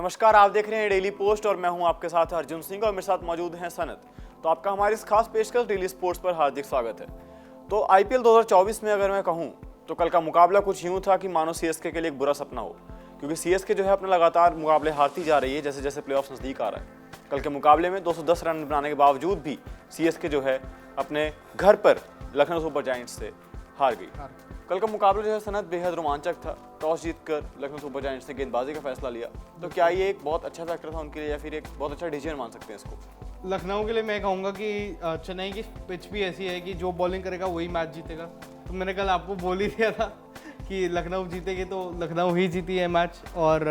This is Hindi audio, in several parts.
नमस्कार, आप देख रहे हैं डेली पोस्ट और मैं हूं आपके साथ अर्जुन सिंह और मेरे साथ मौजूद हैं सनत। तो आपका हमारी इस खास पेशकश डेली स्पोर्ट्स पर हार्दिक स्वागत है। तो आईपीएल 2024 में अगर मैं कहूं तो कल का मुकाबला कुछ यूं था कि मानो सीएसके के लिए एक बुरा सपना हो, क्योंकि सीएसके जो है अपने लगातार मुकाबले हारती जा रही है जैसे जैसे प्लेऑफ्स नजदीक आ रहा है। कल के मुकाबले में 210 रन बनाने के बावजूद भी सीएसके जो है अपने घर पर लखनऊ सुपर जायंट्स से हार गई। कल का मुकाबला जो है सनत बेहद रोमांचक था। टॉस जीतकर लखनऊ सुपर जायंट्स ने गेंदबाजी का फैसला लिया। तो क्या ये एक बहुत अच्छा फैक्टर था उनके लिए या फिर एक बहुत अच्छा डिसीजन मान सकते हैं इसको? लखनऊ के लिए मैं कहूँगा कि चेन्नई की पिच भी ऐसी है कि जो बॉलिंग करेगा वही मैच जीतेगा। तो मैंने कल आपको बोल ही दिया था कि लखनऊ जीतेगी, तो लखनऊ ही जीती है मैच। और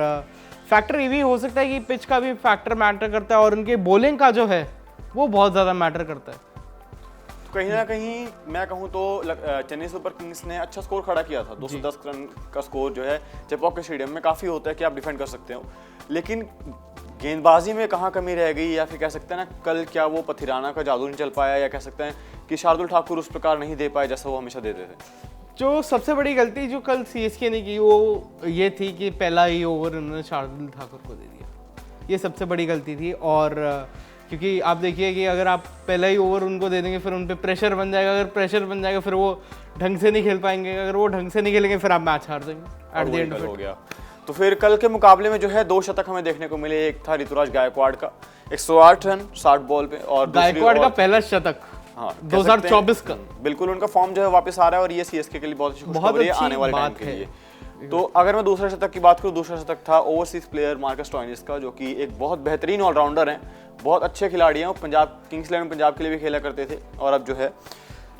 फैक्टर ये भी हो सकता है कि पिच का भी फैक्टर मैटर करता है और उनके बॉलिंग का जो है वो बहुत ज़्यादा मैटर करता है। तो कहीं ना कहीं मैं कहूं तो चेन्नई सुपर किंग्स ने अच्छा स्कोर खड़ा किया था। 210 रन का स्कोर जो है चेपॉक के स्टेडियम में काफ़ी होता है कि आप डिफेंड कर सकते हो, लेकिन गेंदबाजी में कहाँ कमी रह गई या फिर कह सकते हैं ना कल क्या वो पथिराना का जादू नहीं चल पाया, या कह सकते हैं कि शार्दुल ठाकुर उस प्रकार नहीं दे पाए जैसा वो हमेशा देते थे। जो सबसे बड़ी गलती जो कल सीएसके ने की वो ये थी कि पहला ही ओवर उन्होंने शार्दुल ठाकुर को दे दिया। ये सबसे बड़ी गलती थी। और क्योंकि आप देखिए कि अगर आप पहला ही ओवर उनको दे देंगे फिर उन पर प्रेशर बन जाएगा। अगर प्रेशर बन जाएगा फिर वो ढंग से नहीं खेल पाएंगे। अगर वो ढंग से नहीं खेलेंगे फिर आप मैच हार देंगे एट द एंड हो गया। तो फिर कल के मुकाबले में जो है 2 शतक हमें देखने को मिले। एक था ऋतुराज गायकवाड़ का 108 रन 60 बॉल पे, और गायकवाड़ का पहला शतक 2024 का। बिल्कुल उनका फॉर्म जो है वापस आ रहा है और ये सीएसके के लिए बहुत अच्छी खुशखबरी है आने वाले टाइम के लिए। तो अगर मैं दूसरे शतक की बात करूं, दूसरा शतक था ओवरसीज प्लेयर मार्कस स्टोइनिस का, जो कि एक बहुत बेहतरीन ऑलराउंडर हैं, बहुत अच्छे खिलाड़ी हैं। वो पंजाब किंग्स इलेवन पंजाब के लिए भी खेला करते थे और अब जो है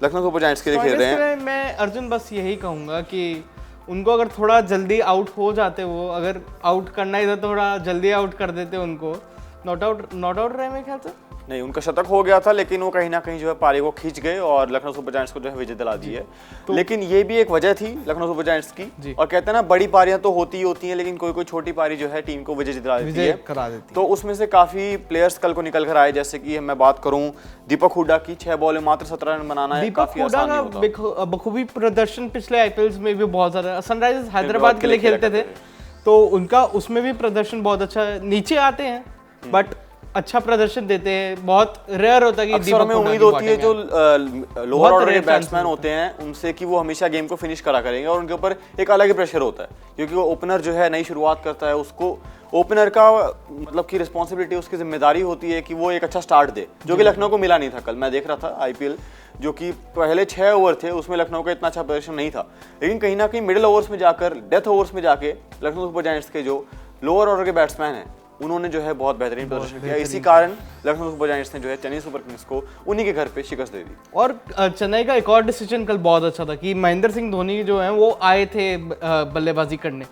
लखनऊ सुपर जायंट्स के लिए खेल रहे हैं। मैं अर्जुन बस यही कहूँगा कि उनको अगर थोड़ा जल्दी आउट हो जाते, वो अगर आउट करना ही था थोड़ा जल्दी आउट कर देते उनको। नॉट आउट रहे मेरे ख्याल से नहीं, उनका शतक हो गया था, लेकिन वो कहीं ना कहीं जो है पारी को खींच गए और लखनऊ सुपर जायंट्स को जो है विजय दिला दी है। तो लेकिन ये भी एक वजह थी लखनऊ सुपर जायंट्स की। और कहते हैं ना बड़ी पारियां तो होती ही होती हैं, लेकिन कोई कोई छोटी पारी जो है टीम को विजय दिला देती है। तो उसमें से काफी प्लेयर्स कल को निकल कर आए, जैसे कि मैं बात करूं दीपक हुड्डा की। 6 बॉल में मात्र 17 रन बनाना है, काफी आसान नहीं होता। दीपक हुड्डा का बखूबी प्रदर्शन पिछले आईपीएल्स में भी बहुत ज्यादा, सनराइजर्स हैदराबाद के लिए खेलते थे तो उनका उसमें भी प्रदर्शन बहुत अच्छा। नीचे आते हैं बट अच्छा प्रदर्शन देते हैं। बहुत रेयर होता है कि दीपक में उम्मीद होती है जो लोअर ऑर्डर के बैट्समैन होते हैं उनसे कि वो हमेशा गेम को फिनिश करा करेंगे, और उनके ऊपर एक अलग ही प्रेशर होता है, क्योंकि वो ओपनर जो है नई शुरुआत करता है। उसको ओपनर का मतलब की रिस्पॉन्सिबिलिटी, उसकी जिम्मेदारी होती है कि वो एक अच्छा स्टार्ट दे, जो कि लखनऊ को मिला नहीं था। कल मैं देख रहा था आईपीएल, जो कि पहले 6 ओवर थे उसमें लखनऊ का इतना अच्छा प्रदर्शन नहीं था, लेकिन कहीं ना कहीं मिडिल ओवर्स में जाकर, डेथ ओवर्स में जाके लखनऊ सुपर जायंट्स के जो लोअर ऑर्डर के बैट्समैन हैं उन्होंने जो है बहुत बेहतरीन प्रदर्शन किया। इसी कारण लखनऊ सुपर जायंट्स ने जो है चेन्नई सुपर किंग्स को उन्हीं के घर पे शिकस्त दे दी। और चेन्नई का एक और डिसीजन कल बहुत अच्छा था कि महेंद्र सिंह धोनी जो हैं वो आए थे बल्लेबाजी करने।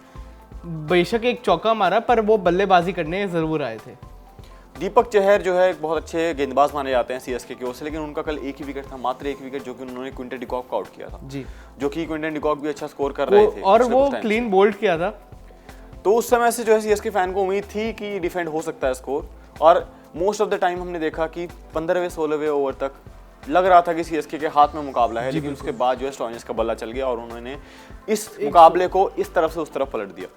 बेशक एक चौका मारा पर वो बल्लेबाजी करने जरूर आए थे। दीपक चहर जो है बहुत अच्छे गेंदबाज माने जाते हैं सीएसके की ओर से, लेकिन उनका कल एक ही विकेट था, मात्र एक विकेट, जो कि उन्होंने क्विंटन डिकॉक को आउट किया था जी, जो कि क्विंटन डिकॉक भी अच्छा स्कोर कर रहे थे और वो क्लीन बोल्ड किया था। तो उस समय से जो है सीएसके फैन को उम्मीद थी कि डिफेंड हो सकता है स्कोर, और मोस्ट ऑफ द टाइम हमने देखा कि 15वें 16वें ओवर तक लग रहा था कि सीएसके के हाथ में मुकाबला है, लेकिन उसके बाद जो है स्टोइनिस का बल्ला चल गया और उन्होंने इस मुकाबले को इस तरफ से उस तरफ पलट दिया।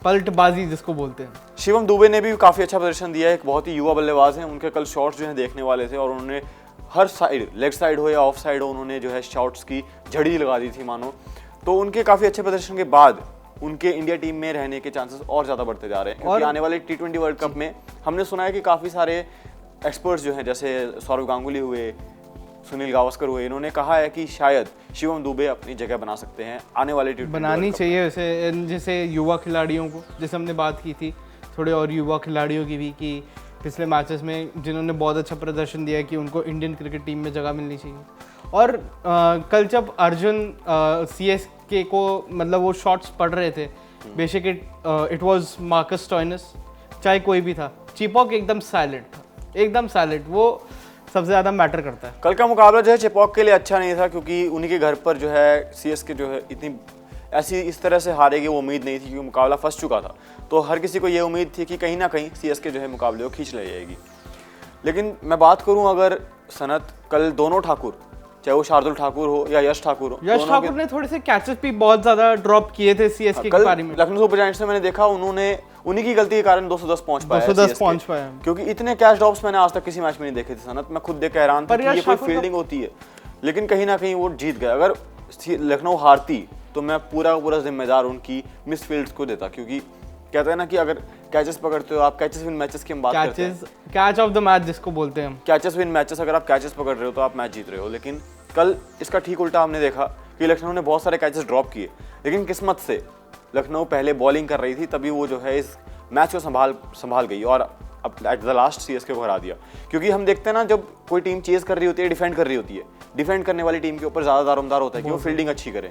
पलटबाजी जिसको बोलते हैं। शिवम दुबे ने भी काफी अच्छा प्रदर्शन दिया है, एक बहुत ही युवा बल्लेबाज हैं। उनके कल शॉट्स जो है देखने वाले थे और उन्होंने हर साइड, लेग साइड हो या ऑफ साइड हो, उन्होंने जो है शॉट्स की झड़ी लगा दी थी मानो। तो उनके काफी अच्छे प्रदर्शन के बाद उनके इंडिया टीम में रहने के चांसेस और ज्यादा बढ़ते जा रहे हैं, क्योंकि आने वाले T20 वर्ल्ड कप में हमने सुना है कि काफी सारे एक्सपर्ट्स जो हैं, जैसे सौरव गांगुली हुए, सुनील गावस्कर हुए, इन्होंने कहा है कि शायद शिवम दुबे अपनी जगह बना सकते हैं आने वाले T20 बनानी चाहिए वैसे, जैसे युवा खिलाड़ियों को, जैसे हमने बात की थी थोड़े और युवा खिलाड़ियों की भी, कि पिछले मैचेस में जिन्होंने बहुत अच्छा प्रदर्शन दिया है कि उनको इंडियन क्रिकेट टीम में जगह मिलनी चाहिए। और कल जब अर्जुन सीएसके को मतलब वो शॉट्स पढ़ रहे थे, बेशक इट वाज मार्कस स्टोइनिस, चाहे कोई भी था, चेपॉक एकदम साइलेंट था, एकदम साइलेंट। वो सबसे ज़्यादा मैटर करता है। कल का मुकाबला जो है चेपॉक के लिए अच्छा नहीं था, क्योंकि उन्हीं के घर पर जो है सीएसके जो है इतनी ऐसी इस तरह से हारेगी वो उम्मीद नहीं थी, क्योंकि मुकाबला फंस चुका था। तो हर किसी को ये उम्मीद थी कि कहीं ना कहीं सीएसके जो है मुकाबले को खींच ले जाएगी। लेकिन मैं बात करूं अगर सनत, कल दोनों ठाकुर, चाहे वो शार्दुल ठाकुर हो या यश ठाकुर हो, यश ठाकुर ने थोड़े से कैचेस भी बहुत ज्यादा ड्रॉप किए थे सीएसके की पारी में। लखनऊ सुपर जायंट्स ने मैंने देखा उन्हीं की गलती के कारण 210 पहुंच पाया 210 CSK। पहुंच पाया। क्योंकि इतने कैच ड्रॉप्स मैंने आज तक किसी मैच में नहीं देखे थे सनत, मैं खुद देख के हैरान था पर कि यार ये कोई ठाकुर फील्डिंग होती है, लेकिन कहीं ना कहीं वो जीत गए। अगर लखनऊ हारती तो मैं पूरा का पूरा जिम्मेदार उनकी मिस फील्ड्स को देता, क्योंकि कहते हैं ना कि अगर कैचेस पकड़ते हो आप, कैचेस विन मैचेस की हम बात करते हैं, कैच ऑफ द मैच जिसको बोलते हैं हम, कैचेस विन मैचेस, अगर आप कैचेस पकड़ रहे हो तो आप मैच जीत रहे हो। लेकिन कल इसका ठीक उल्टा हमने देखा कि लखनऊ ने बहुत सारे कैचेस ड्रॉप किए, लेकिन किस्मत से लखनऊ पहले बॉलिंग कर रही थी, तभी वो जो है इस मैच को संभाल गई और अब एट द लास्ट CSK को हरा दिया। क्योंकि हम देखते हैं ना, जब कोई टीम चेज कर रही होती है, डिफेंड कर रही होती है, डिफेंड करने वाली टीम के ऊपर ज़्यादा दारोमदार होता है कि वो फील्डिंग अच्छी करे।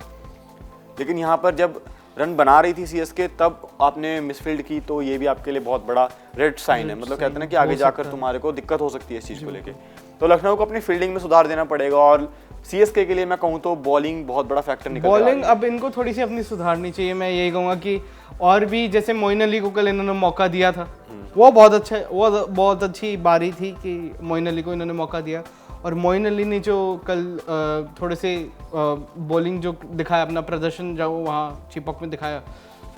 लेकिन यहाँ पर जब रन बना रही थी CSK तब आपने मिसफील्ड की, तो ये भी आपके लिए बहुत बड़ा रेड साइन है। मतलब कहते हैं ना कि आगे जाकर तुम्हारे को दिक्कत हो सकती है इस चीज़ को लेके। तो लखनऊ को अपनी फील्डिंग में सुधार देना पड़ेगा और CSK के लिए मैं कहूँ तो बॉलिंग बहुत बड़ा फैक्टर निकल रहा है। बॉलिंग अब इनको थोड़ी सी अपनी सुधारनी चाहिए। मैं यही कहूँगा कि और भी जैसे मोइन अली को कल इन्होंने मौका दिया था, वो बहुत अच्छी बारी थी कि मोइन अली को इन्होंने मौका दिया। और मोइन अली ने जो कल थोड़े से बॉलिंग जो दिखाया, अपना प्रदर्शन जो वहाँ चिपक में दिखाया,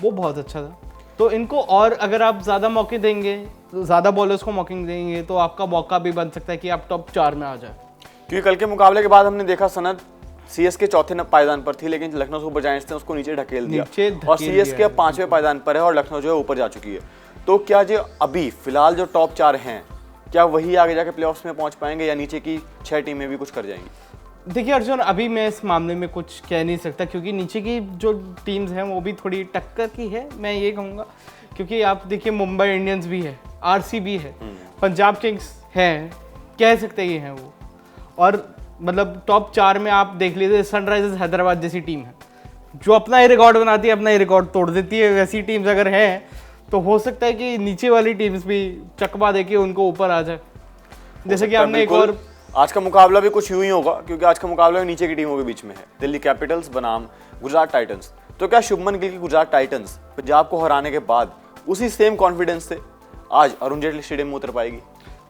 वो बहुत अच्छा था। तो इनको और अगर आप ज़्यादा मौके देंगे, ज़्यादा बॉलर्स को मौके देंगे, तो आपका मौका भी बन सकता है कि आप टॉप 4 में आ जाए। क्योंकि कल के मुकाबले के बाद हमने देखा सनत CSK चौथे पायदान पर थी, लेकिन लखनऊ सुपर जायंट्स ने उसको नीचे ढकेल दिया और CSK अब 5वें पायदान पर है और लखनऊ जो है ऊपर जा चुकी है। तो क्या जो अभी फिलहाल जो टॉप 4 हैं, क्या वही आगे जाके प्लेऑफ्स में पहुंच पाएंगे या नीचे की 6 टीमें भी कुछ कर जाएंगी? देखिए अर्जुन, अभी मैं इस मामले में कुछ कह नहीं सकता क्योंकि नीचे की जो टीम्स हैं वो भी थोड़ी टक्कर की है, मैं ये कहूँगा। क्योंकि आप देखिए मुंबई इंडियंस भी है, RCB है, पंजाब किंग्स है, कह सकते ये हैं वो। और मतलब टॉप 4 में आप देख लीजिए सनराइजर्स हैदराबाद जैसी टीम है जो अपना ही रिकॉर्ड बनाती है, अपना ही रिकॉर्ड तोड़ देती है। वैसी टीम्स अगर हैं तो हो सकता है कि नीचे वाली टीम्स भी चकमा देके उनको ऊपर आ जाए। जैसे कि हमने एक और आज का मुकाबला भी कुछ यूं ही होगा, क्योंकि आज का मुकाबला भी नीचे की टीमों के बीच में है। दिल्ली कैपिटल्स बनाम गुजरात टाइटंस। तो क्या शुभमन गिल की गुजरात टाइटंस पंजाब को हराने के बाद उसी सेम कॉन्फिडेंस से आज अरुण जेटली स्टेडियम में उतर पाएगी?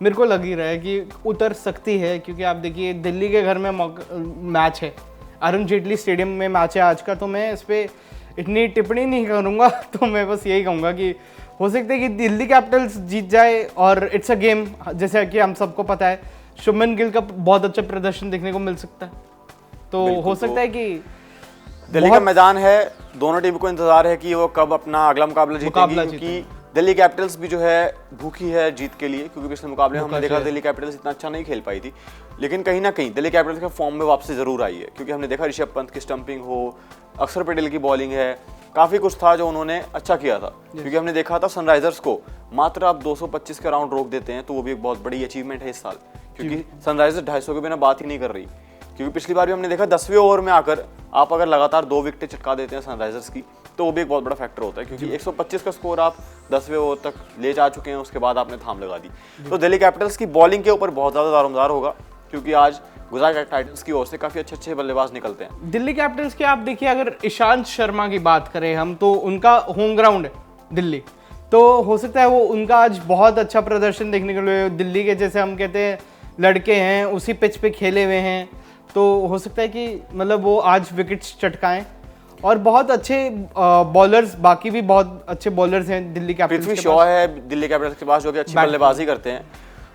मेरे को लग ही रहा है कि उतर सकती है, क्योंकि आप देखिए दिल्ली के घर में मैच है, अरुण जेटली स्टेडियम में मैच है आज का। तो मैं इस पर इतनी टिप्पणी नहीं करूँगा, तो मैं बस यही कहूँगा कि हो सकता है कि दिल्ली कैपिटल्स जीत जाए और इट्स अ गेम। जैसे कि हम सबको पता है शुभमन गिल का बहुत अच्छा प्रदर्शन देखने को मिल सकता है, तो हो सकता है कि दिल्ली का मैदान है, दोनों टीम को इंतजार है कि वो कब अपना अगला मुकाबला जीतेगी, क्योंकि दिल्ली कैपिटल्स भी जो है भूखी है जीत के लिए। क्योंकि पिछले मुकाबले में हमने देखा दिल्ली कैपिटल्स इतना अच्छा नहीं खेल पाई थी, लेकिन कहीं ना कहीं दिल्ली कैपिटल्स के फॉर्म में वापसी जरूर आई है। क्योंकि हमने देखा ऋषभ पंत की स्टंपिंग हो, अक्षर पटेल की बॉलिंग है, काफी कुछ था जो उन्होंने अच्छा किया था। क्योंकि हमने देखा था सनराइजर्स को मात्र आप 225 का राउंड रोक देते हैं, तो वो भी एक बहुत बड़ी अचीवमेंट है इस साल। क्योंकि सनराइजर्स 250 के बिना बात ही नहीं कर रही। क्योंकि पिछली बार भी हमने देखा 10वें ओवर में आकर आप अगर लगातार 2 विकेटें चटका देते हैं सनराइजर्स की, तो वो भी एक बहुत बड़ा फैक्टर होता है। क्योंकि 125 का स्कोर आप 10वें ओवर तक ले जा चुके हैं, उसके बाद आपने थाम लगा दी। तो दिल्ली कैपिटल्स की बॉलिंग के ऊपर बहुत ज़्यादा दारोमदार होगा, क्योंकि आज गुजरात टाइटंस की ओर से काफ़ी अच्छे बल्लेबाज निकलते हैं। दिल्ली कैपिटल्स के आप देखिए, अगर ईशांत शर्मा की बात करें हम, तो उनका होम ग्राउंड है दिल्ली, तो हो सकता है वो उनका आज बहुत अच्छा प्रदर्शन देखने को मिले। दिल्ली के जैसे हम कहते हैं लड़के हैं, उसी पिच पे खेले हुए हैं, तो हो सकता है कि मतलब वो आज विकेट्स चटकाएं। और बहुत अच्छे बॉलर्स, बाकी भी बहुत अच्छे बॉलर्स हैं दिल्ली कैपिटल्स के पास। पृथ्वी शॉ है दिल्ली कैपिटल्स के पास जो कि अच्छी बल्लेबाजी करते हैं,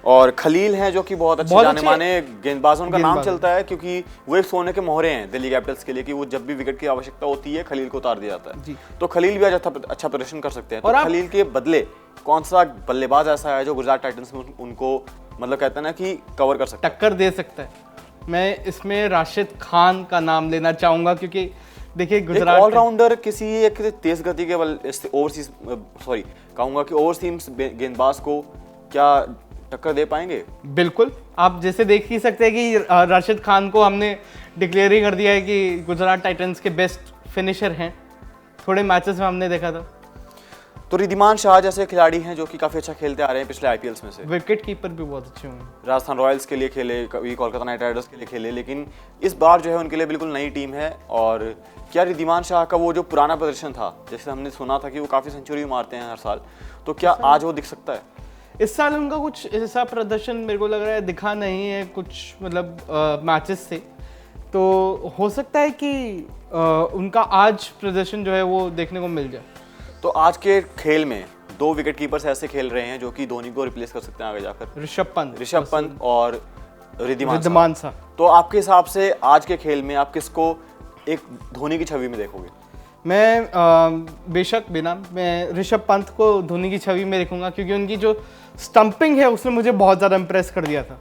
और खलील हैं जो कि बहुत अच्छे जाने माने गेंदबाज, उनका नाम चलता है। क्योंकि वो एक सोने के मोहरे हैं दिल्ली कैपिटल्स के लिए कि वो जब भी विकेट की आवश्यकता होती है खलील को उतार दिया जाता है। तो खलील भी आज अच्छा प्रदर्शन कर सकते हैं। तो खलील के बदले कौन सा बल्लेबाज ऐसा है जो गुजरात टाइटंस में उनको मतलब कहते हैं ना कि कवर कर सकता है, टक्कर दे सकता है? मैं इसमें राशिद खान का नाम लेना चाहूंगा, क्योंकि देखिए गुजरात ऑलराउंडर किसी एक तेज गति के ओवरसीज कहूंगा कि ओवरसीज गेंदबाज को क्या टक्कर दे पाएंगे? बिल्कुल। आप जैसे देख ही सकते हैं कि राशिद खान को हमने डिक्लेयर ही कर दिया है कि गुजरात टाइटंस के बेस्ट फिनिशर हैं। थोड़े मैचेस में हमने देखा था। तो रिद्धिमान शाह जैसे खिलाड़ी हैं जो कि काफी अच्छा खेलते आ रहे हैं पिछले IPLs में से। विकेट कीपर भी बहुत अच्छे होंगे। राजस्थान रॉयल्स के लिए खेले, कभी कोलकाता नाइट राइडर्स के लिए खेले, लेकिन इस बार जो है उनके लिए बिल्कुल नई टीम है। और क्या रिद्धिमान शाह का वो जो पुराना प्रदर्शन था, जैसे हमने सुना था कि वो काफी सेंचुरी मारते हैं हर साल, तो क्या आज वो दिख सकता है? इस साल उनका कुछ ऐसा प्रदर्शन मेरे को लग रहा है दिखा नहीं है कुछ, मतलब मैचेस से। तो हो सकता है कि उनका आज प्रदर्शन जो है वो देखने को मिल जाए। तो आज के खेल में दो विकेट कीपर्स ऐसे खेल रहे हैं जो कि धोनी को रिप्लेस कर सकते हैं आगे जाकर, ऋषभ पंत और रिद्धिमान रिद्धिमान सा। तो आपके हिसाब से आज के खेल में आप किसको एक धोनी की छवि में देखोगे? मैं बेशक बिना मैं ऋषभ पंत को धोनी की छवि में देखूंगा, क्योंकि उनकी जो स्टंपिंग है उसने मुझे बहुत ज़्यादा इम्प्रेस कर दिया था।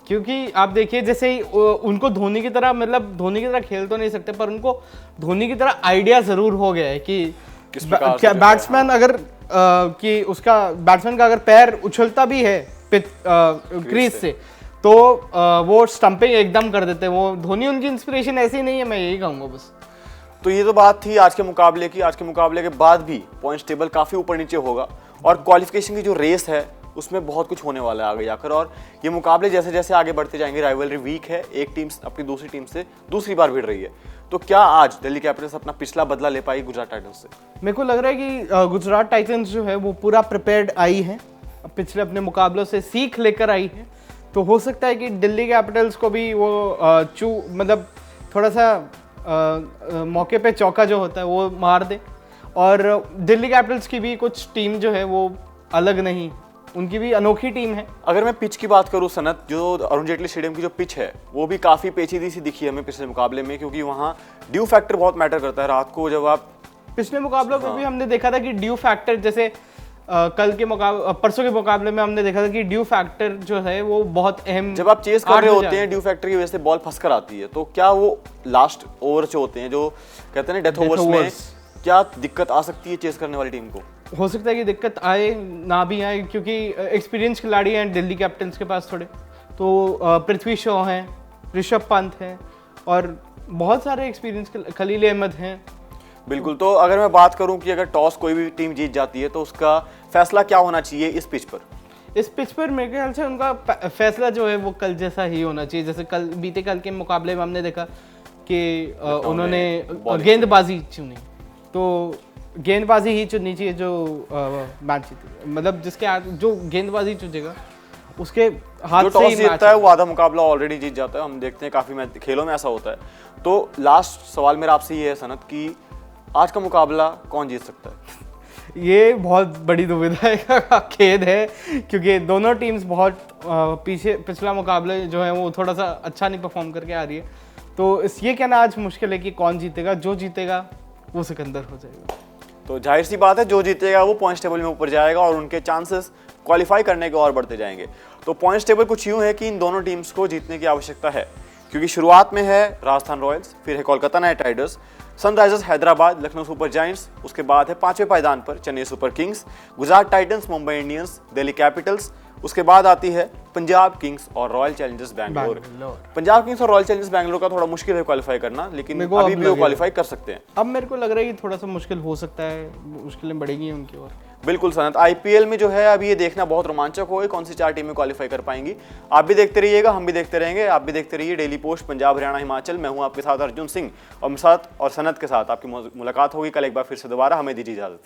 क्योंकि आप देखिए, जैसे ही उनको धोनी की तरह, मतलब धोनी की तरह खेल तो नहीं सकते, पर उनको धोनी की तरह आइडिया ज़रूर हो गया है कि किस प्रकार क्या बैट्समैन अगर कि उसका बैट्समैन का अगर पैर उछलता भी है क्रीज से, तो वो स्टंपिंग एकदम कर देते हैं। वो धोनी उनकी इंस्पिरेशन ऐसी नहीं है, मैं यही कहूँगा बस। तो ये तो बात थी आज के मुकाबले की। आज के मुकाबले के बाद भी पॉइंट्स टेबल काफ़ी ऊपर नीचे होगा और क्वालिफिकेशन की जो रेस है उसमें बहुत कुछ होने वाला है आगे जाकर। और ये मुकाबले जैसे जैसे आगे बढ़ते जाएंगे, राइवलरी वीक है, एक टीम अपनी दूसरी टीम से दूसरी बार भिड़ रही है, तो क्या आज दिल्ली कैपिटल्स अपना पिछला बदला ले पाएगी गुजरात टाइटंस से? मेरे को लग रहा है कि गुजरात टाइटंस जो है वो पूरा प्रिपेयर्ड आई है, पिछले अपने मुकाबलों से सीख लेकर आई है। तो हो सकता है कि दिल्ली कैपिटल्स को भी वो मतलब थोड़ा सा मौके पे चौका जो होता है वो मार दे। और दिल्ली कैपिटल्स की भी कुछ टीम जो है वो अलग नहीं, उनकी भी अनोखी टीम है। अगर मैं पिच की बात करूं सनत, जो अरुण जेटली स्टेडियम की जो पिच है वो भी काफ़ी पेचीदी सी दिखी हमें पिछले मुकाबले में, क्योंकि वहाँ ड्यू फैक्टर बहुत मैटर करता है। रात को जब आप पिछले मुकाबलों में भी हमने देखा था कि ड्यू फैक्टर, जैसे परसों के मुकाबले में हमने देखा था कि ड्यू फैक्टर जो है वो बहुत अहम, जब आप चेस कर रहे होते हैं ड्यू फैक्टर की वजह से बॉल फंस कर आती है, तो क्या वो लास्ट ओवर जो होते हैं, जो कहते हैं डेथ ओवर्स में, क्या दिक्कत आ सकती है चेस करने वाली टीम को? हो सकता है कि दिक्कत आए ना भी आए, क्योंकि एक्सपीरियंस खिलाड़ी हैं दिल्ली कैपिटल्स के पास थोड़े। तो पृथ्वी शॉ हैं, ऋषभ पंत हैं और बहुत सारे एक्सपीरियंस खलील अहमद हैं। बिल्कुल। तो अगर मैं बात करूं कि अगर टॉस कोई भी टीम जीत जाती है तो उसका फैसला क्या होना चाहिए इस पिच पर? इस पिच पर मेरे ख्याल से उनका फैसला जो है वो कल जैसा ही होना चाहिए। जैसे बीते कल के मुकाबले में हमने देखा कि उन्होंने गेंदबाजी चुनी, तो गेंदबाजी ही चुननी चाहिए जो मैच जीते, मतलब जिसके जो गेंदबाजी चुनेगा उसके हाथ से ही जीतता है वो आधा मुकाबला ऑलरेडी जीत जाता है। हम देखते हैं काफी मैच खेलों में ऐसा होता है। तो लास्ट सवाल मेरा आपसे ये है सनत कि आज का मुकाबला कौन जीत सकता है? ये बहुत बड़ी दुविधा का खेद है, क्योंकि दोनों टीम्स बहुत पिछला मुकाबले जो है वो थोड़ा सा अच्छा नहीं परफॉर्म करके आ रही है। तो ये कहना आज मुश्किल है कि कौन जीतेगा। जो जीतेगा वो सिकंदर हो जाएगा। तो जाहिर सी बात है, जो जीतेगा वो पॉइंट्स टेबल में ऊपर जाएगा और उनके चांसेस क्वालिफाई करने के और बढ़ते जाएंगे। तो पॉइंट्स टेबल कुछ यूं है कि इन दोनों टीम्स को जीतने की आवश्यकता है, क्योंकि शुरुआत में है राजस्थान रॉयल्स, फिर है Kolkata night Riders, Sunrisers Hyderabad, Lucknow super giants, उसके बाद है पांचवें पायदान पर Chennai super Kings, Gujarat Titans, Mumbai Indians, Delhi Capitals, उसके बाद आती है पंजाब किंग्स और royal Challengers Bangalore. Punjab Kings और रॉयल चैलेंजर्स बैंगलोर का थोड़ा मुश्किल है क्वालिफाई करना, लेकिन अभी भी वो क्वालिफाई कर सकते हैं। अब मेरे को लग रहा है कि थोड़ा सा मुश्किल हो सकता है, मुश्किलें बढ़ेंगी उनकी ओर। बिल्कुल सनत, आईपीएल में जो है अभी ये देखना बहुत रोमांचक होगा कौन सी चार टीमें क्वालिफाई कर पाएंगी। आप भी देखते रहिएगा, हम भी देखते रहेंगे। आप भी देखते रहिए डेली पोस्ट पंजाब हरियाणा हिमाचल। मैं हूं आपके साथ अर्जुन सिंह और मेरे साथ और सनत के साथ आपकी मुलाकात होगी कल एक बार फिर से दोबारा। हमें दीजिए इजाजत।